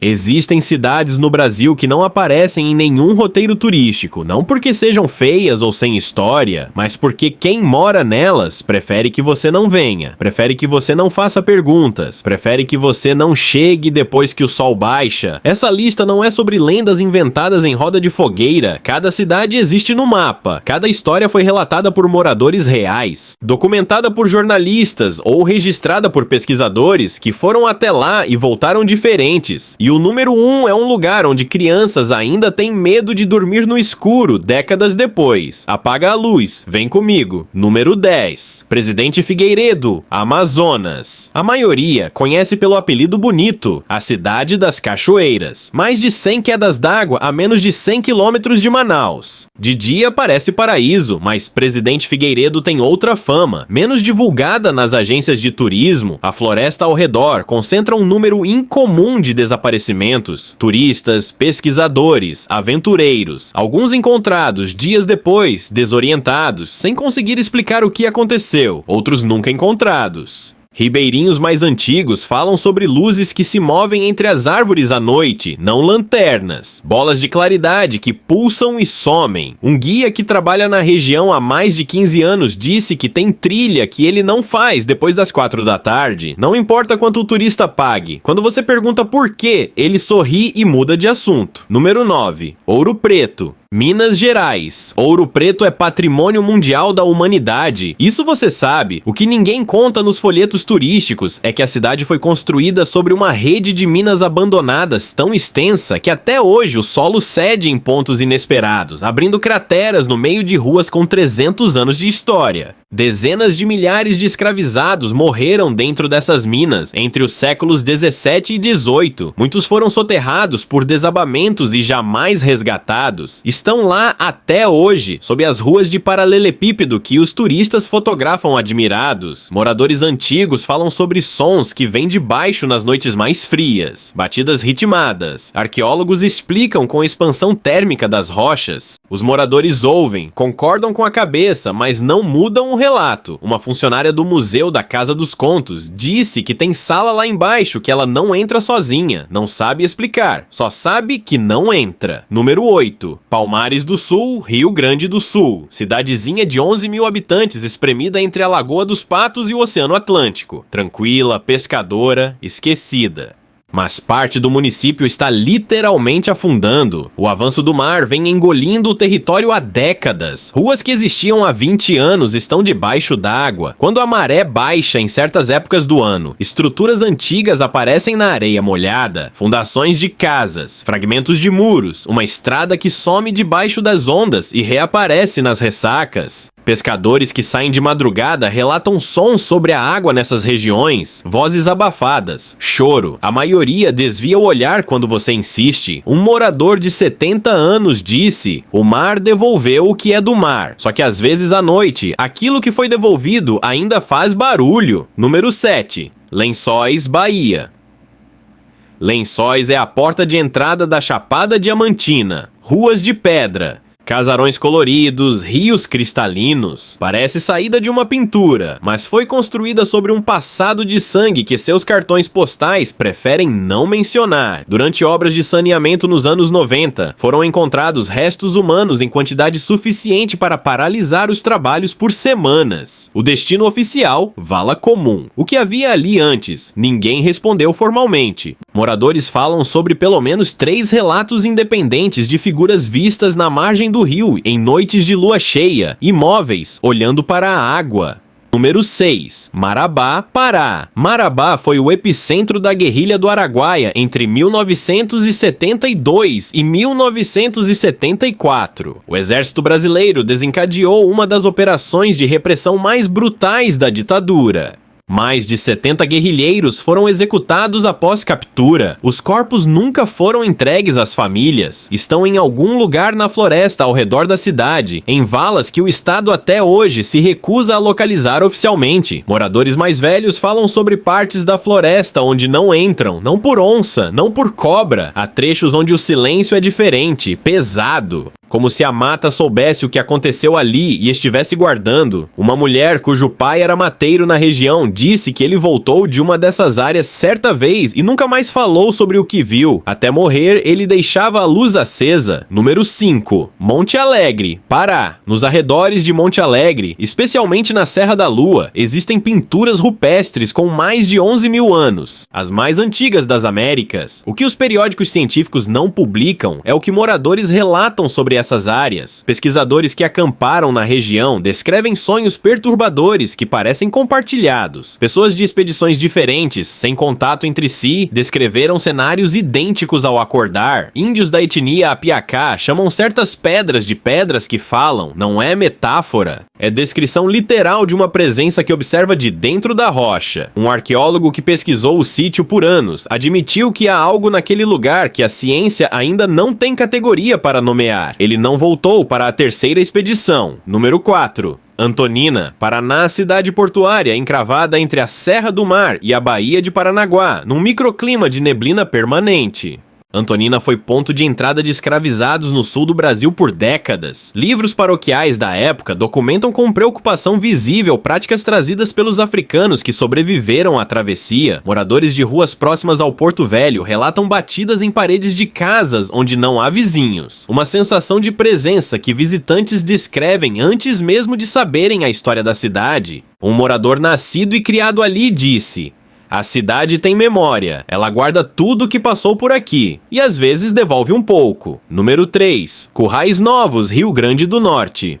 Existem cidades no Brasil que não aparecem em nenhum roteiro turístico, não porque sejam feias ou sem história, mas porque quem mora nelas prefere que você não venha, prefere que você não faça perguntas, prefere que você não chegue depois que o sol baixa. Essa lista não é sobre lendas inventadas em roda de fogueira, cada cidade existe no mapa, cada história foi relatada por moradores reais, documentada por jornalistas ou registrada por pesquisadores que foram até lá e voltaram diferentes. E o número 1 é um lugar onde crianças ainda têm medo de dormir no escuro décadas depois. Apaga a luz, vem comigo. Número 10. Presidente Figueiredo, Amazonas. A maioria conhece pelo apelido bonito, a cidade das cachoeiras. Mais de 100 quedas d'água a menos de 100 quilômetros de Manaus. De dia parece paraíso, mas Presidente Figueiredo tem outra fama. Menos divulgada nas agências de turismo, a floresta ao redor concentra um número incomum de desaparecimentos. Turistas, pesquisadores, aventureiros, alguns encontrados dias depois, desorientados, sem conseguir explicar o que aconteceu, outros nunca encontrados. Ribeirinhos mais antigos falam sobre luzes que se movem entre as árvores à noite, não lanternas. Bolas de claridade que pulsam e somem. Um guia que trabalha na região há mais de 15 anos disse que tem trilha que ele não faz depois das 4 da tarde. Não importa quanto o turista pague. Quando você pergunta por quê, ele sorri e muda de assunto. Número 9. Ouro Preto. Minas Gerais. Ouro Preto é patrimônio mundial da humanidade. Isso você sabe. O que ninguém conta nos folhetos turísticos é que a cidade foi construída sobre uma rede de minas abandonadas tão extensa que até hoje o solo cede em pontos inesperados, abrindo crateras no meio de ruas com 300 anos de história. Dezenas de milhares de escravizados morreram dentro dessas minas entre os séculos 17 e 18. Muitos foram soterrados por desabamentos e jamais resgatados. Estão lá até hoje, sob as ruas de paralelepípedo que os turistas fotografam admirados. Moradores antigos falam sobre sons que vêm de baixo nas noites mais frias, batidas ritmadas. Arqueólogos explicam com a expansão térmica das rochas. Os moradores ouvem, concordam com a cabeça, mas não mudam o relato. Uma funcionária do Museu da Casa dos Contos disse que tem sala lá embaixo que ela não entra sozinha, não sabe explicar, só sabe que não entra. Número 8. Palmares do Sul, Rio Grande do Sul. Cidadezinha de 11 mil habitantes espremida entre a Lagoa dos Patos e o Oceano Atlântico. Tranquila, pescadora, esquecida. Mas parte do município está literalmente afundando. O avanço do mar vem engolindo o território há décadas. Ruas que existiam há 20 anos estão debaixo d'água. Quando a maré baixa em certas épocas do ano, estruturas antigas aparecem na areia molhada, fundações de casas, fragmentos de muros, uma estrada que some debaixo das ondas e reaparece nas ressacas. Pescadores que saem de madrugada relatam sons sobre a água nessas regiões, vozes abafadas, choro. A maioria desvia o olhar quando você insiste. Um morador de 70 anos disse: o mar devolveu o que é do mar. Só que às vezes à noite, aquilo que foi devolvido ainda faz barulho. Número 7. Lençóis, Bahia. Lençóis é a porta de entrada da Chapada Diamantina. Ruas de pedra. Casarões coloridos, rios cristalinos. Parece saída de uma pintura, mas foi construída sobre um passado de sangue que seus cartões postais preferem não mencionar. Durante obras de saneamento nos anos 90, foram encontrados restos humanos em quantidade suficiente para paralisar os trabalhos por semanas. O destino oficial, vala comum. O que havia ali antes? Ninguém respondeu formalmente. Moradores falam sobre pelo menos 3 relatos independentes de figuras vistas na margem do rio em noites de lua cheia, imóveis, olhando para a água. Número 6. Marabá, Pará. Marabá foi o epicentro da guerrilha do Araguaia entre 1972 e 1974. O exército brasileiro desencadeou uma das operações de repressão mais brutais da ditadura. Mais de 70 guerrilheiros foram executados após captura. Os corpos nunca foram entregues às famílias. Estão em algum lugar na floresta ao redor da cidade, em valas que o Estado até hoje se recusa a localizar oficialmente. Moradores mais velhos falam sobre partes da floresta onde não entram, não por onça, não por cobra. Há trechos onde o silêncio é diferente, pesado. como se a mata soubesse o que aconteceu ali e estivesse guardando. Uma mulher cujo pai era mateiro na região disse que ele voltou de uma dessas áreas certa vez e nunca mais falou sobre o que viu. Até morrer, ele deixava a luz acesa. Número 5. Monte Alegre, Pará. Nos arredores de Monte Alegre, especialmente na Serra da Lua, existem pinturas rupestres com mais de 11 mil anos, as mais antigas das Américas. O que os periódicos científicos não publicam é o que moradores relatam sobre essas áreas. Pesquisadores que acamparam na região descrevem sonhos perturbadores que parecem compartilhados. Pessoas de expedições diferentes, sem contato entre si, descreveram cenários idênticos ao acordar. Índios da etnia Apiacá chamam certas pedras de pedras que falam, não é metáfora. É descrição literal de uma presença que observa de dentro da rocha. Um arqueólogo que pesquisou o sítio por anos admitiu que há algo naquele lugar que a ciência ainda não tem categoria para nomear. Ele não voltou para a terceira expedição. Número 4. Antonina, Paraná, cidade portuária encravada entre a Serra do Mar e a Baía de Paranaguá, num microclima de neblina permanente. Antonina foi ponto de entrada de escravizados no sul do Brasil por décadas. Livros paroquiais da época documentam com preocupação visível práticas trazidas pelos africanos que sobreviveram à travessia. Moradores de ruas próximas ao Porto Velho relatam batidas em paredes de casas onde não há vizinhos. Uma sensação de presença que visitantes descrevem antes mesmo de saberem a história da cidade. Um morador nascido e criado ali disse: "A cidade tem memória, ela guarda tudo que passou por aqui, e às vezes devolve um pouco." Número 3. Currais Novos, Rio Grande do Norte.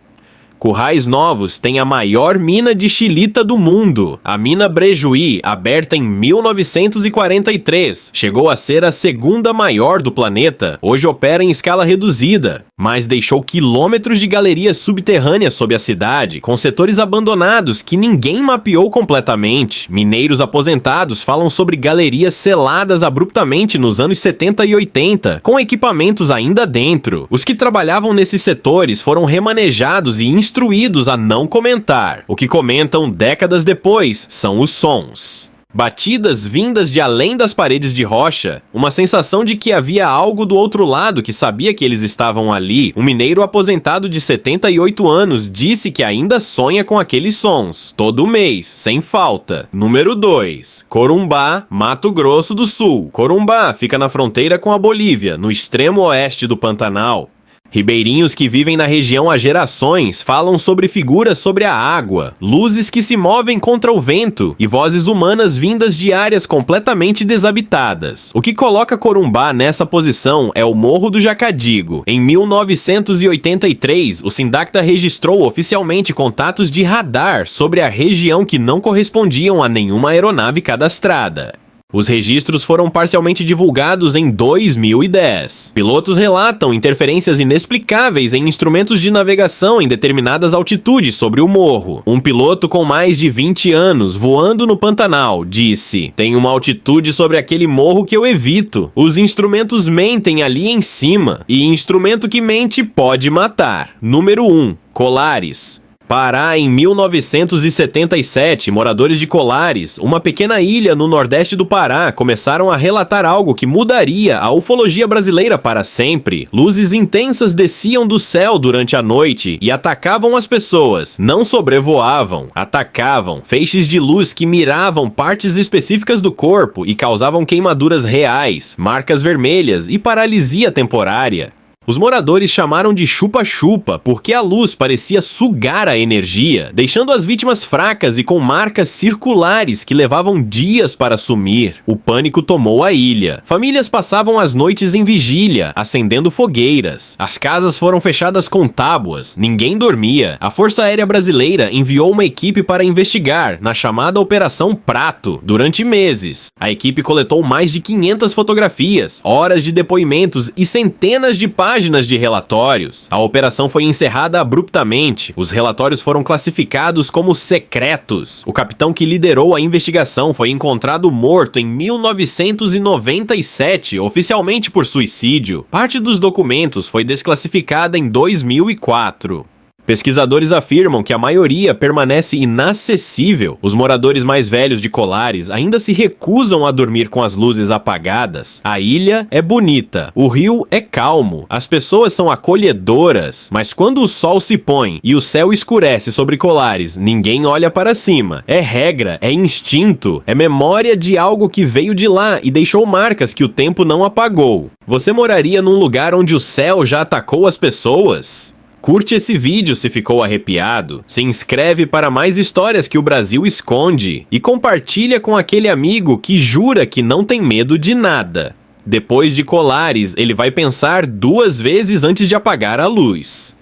Currais Novos tem a maior mina de xilita do mundo. A mina Brejuí, aberta em 1943, chegou a ser a segunda maior do planeta. Hoje opera em escala reduzida, mas deixou quilômetros de galerias subterrâneas sob a cidade, com setores abandonados que ninguém mapeou completamente. Mineiros aposentados falam sobre galerias seladas abruptamente nos anos 70 e 80, com equipamentos ainda dentro. Os que trabalhavam nesses setores foram remanejados e instruídos a não comentar. O que comentam décadas depois são os sons. Batidas vindas de além das paredes de rocha, uma sensação de que havia algo do outro lado que sabia que eles estavam ali. Um mineiro aposentado de 78 anos disse que ainda sonha com aqueles sons, todo mês, sem falta. Número 2. Corumbá, Mato Grosso do Sul. Corumbá fica na fronteira com a Bolívia, no extremo oeste do Pantanal. Ribeirinhos que vivem na região há gerações falam sobre figuras sobre a água, luzes que se movem contra o vento e vozes humanas vindas de áreas completamente desabitadas. O que coloca Corumbá nessa posição é o Morro do Jacadigo. Em 1983, o Sindacta registrou oficialmente contatos de radar sobre a região que não correspondiam a nenhuma aeronave cadastrada. Os registros foram parcialmente divulgados em 2010. Pilotos relatam interferências inexplicáveis em instrumentos de navegação em determinadas altitudes sobre o morro. Um piloto com mais de 20 anos voando no Pantanal disse: "Tem uma altitude sobre aquele morro que eu evito. Os instrumentos mentem ali em cima, e instrumento que mente pode matar." Número 1. Colares. Pará, em 1977, moradores de Colares, uma pequena ilha no nordeste do Pará, começaram a relatar algo que mudaria a ufologia brasileira para sempre. Luzes intensas desciam do céu durante a noite e atacavam as pessoas. Não sobrevoavam, atacavam. Feixes de luz que miravam partes específicas do corpo e causavam queimaduras reais, marcas vermelhas e paralisia temporária. Os moradores chamaram de chupa-chupa porque a luz parecia sugar a energia, deixando as vítimas fracas e com marcas circulares que levavam dias para sumir. O pânico tomou a ilha. Famílias passavam as noites em vigília, acendendo fogueiras. As casas foram fechadas com tábuas, ninguém dormia. A Força Aérea Brasileira enviou uma equipe para investigar, na chamada Operação Prato, durante meses. A equipe coletou mais de 500 fotografias, horas de depoimentos e centenas de páginas de relatórios. A operação foi encerrada abruptamente. Os relatórios foram classificados como secretos. O capitão que liderou a investigação foi encontrado morto em 1997, oficialmente por suicídio. Parte dos documentos foi desclassificada em 2004. Pesquisadores afirmam que a maioria permanece inacessível. Os moradores mais velhos de Colares ainda se recusam a dormir com as luzes apagadas. A ilha é bonita, o rio é calmo, as pessoas são acolhedoras, mas quando o sol se põe e o céu escurece sobre Colares, ninguém olha para cima. É regra, é instinto, é memória de algo que veio de lá e deixou marcas que o tempo não apagou. Você moraria num lugar onde o céu já atacou as pessoas? Curte esse vídeo se ficou arrepiado, se inscreve para mais histórias que o Brasil esconde e compartilha com aquele amigo que jura que não tem medo de nada. Depois de Colares, ele vai pensar 2 vezes antes de apagar a luz.